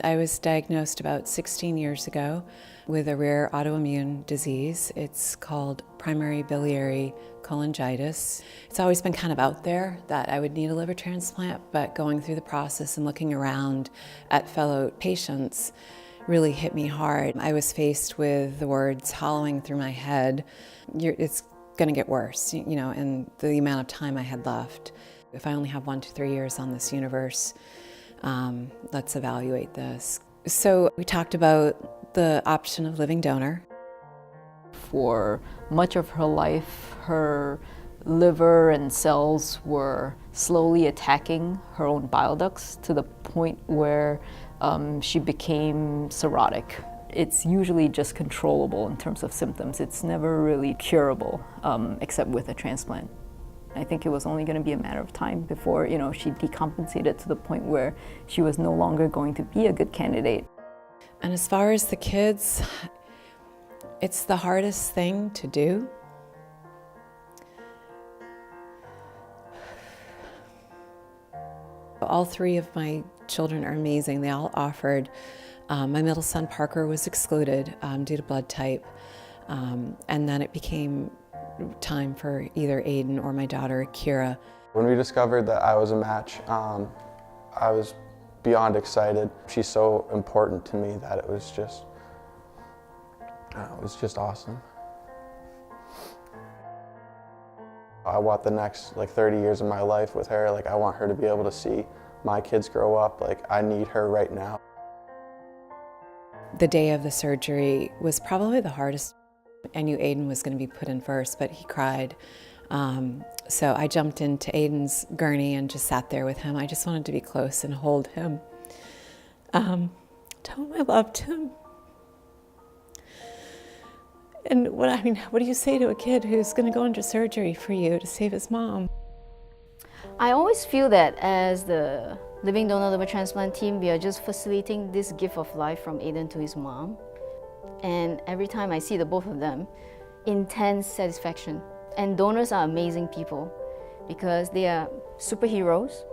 I was diagnosed about 16 years ago with a rare autoimmune disease. It's called primary biliary cholangitis. It's always been kind of out there that I would need a liver transplant, but going through the process and looking around at fellow patients really hit me hard. I was faced with the words hollowing through my head, it's going to get worse, and the amount of time I had left. If I only have 1 to 3 years on this universe, let's evaluate this. So we talked about the option of living donor. For much of her life, her liver and cells were slowly attacking her own bile ducts to the point where she became cirrhotic. It's usually just controllable in terms of symptoms. It's never really curable, except with a transplant. I think it was only going to be a matter of time before, she decompensated to the point where she was no longer going to be a good candidate. And as far as the kids, it's the hardest thing to do. All 3 of my children are amazing. They all offered. My middle son, Parker, was excluded due to blood type. And then it became time for either Aiden or my daughter, Kira. When we discovered that I was a match, I was beyond excited. She's so important to me that it was just awesome. I want the next 30 years of my life with her. I want her to be able to see my kids grow up. I need her right now. The day of the surgery was probably the hardest. I knew Aiden was going to be put in first, but he cried. So I jumped into Aiden's gurney and just sat there with him. I just wanted to be close and hold him. Tell him I loved him. And what do you say to a kid who's going to go into surgery for you to save his mom? I always feel that as the Living Donor Liver Transplant team, we are just facilitating this gift of life from Aiden to his mom. And every time I see the both of them, intense satisfaction. And donors are amazing people because they are superheroes.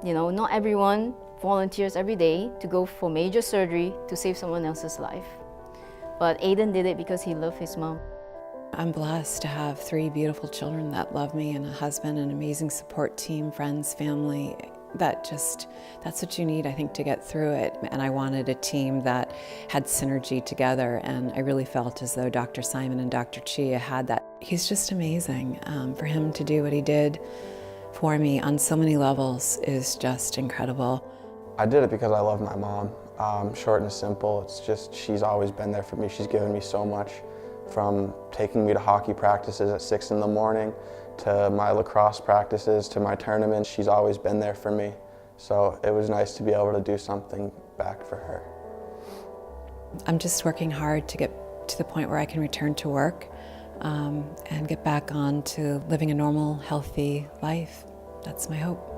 Not everyone volunteers every day to go for major surgery to save someone else's life. But Aiden did it because he loved his mom. I'm blessed to have 3 beautiful children that love me and a husband, an amazing support team, friends, family. That's what you need, I think, to get through it. And I wanted a team that had synergy together, and I really felt as though Dr. Simon and Dr. Chia had that. He's just amazing. For him to do what he did for me on so many levels is just incredible. I did it because I love my mom. Short and simple, it's just she's always been there for me. She's given me so much, from taking me to hockey practices at 6 in the morning, to my lacrosse practices, to my tournaments. She's always been there for me. So it was nice to be able to do something back for her. I'm just working hard to get to the point where I can return to work and get back on to living a normal, healthy life. That's my hope.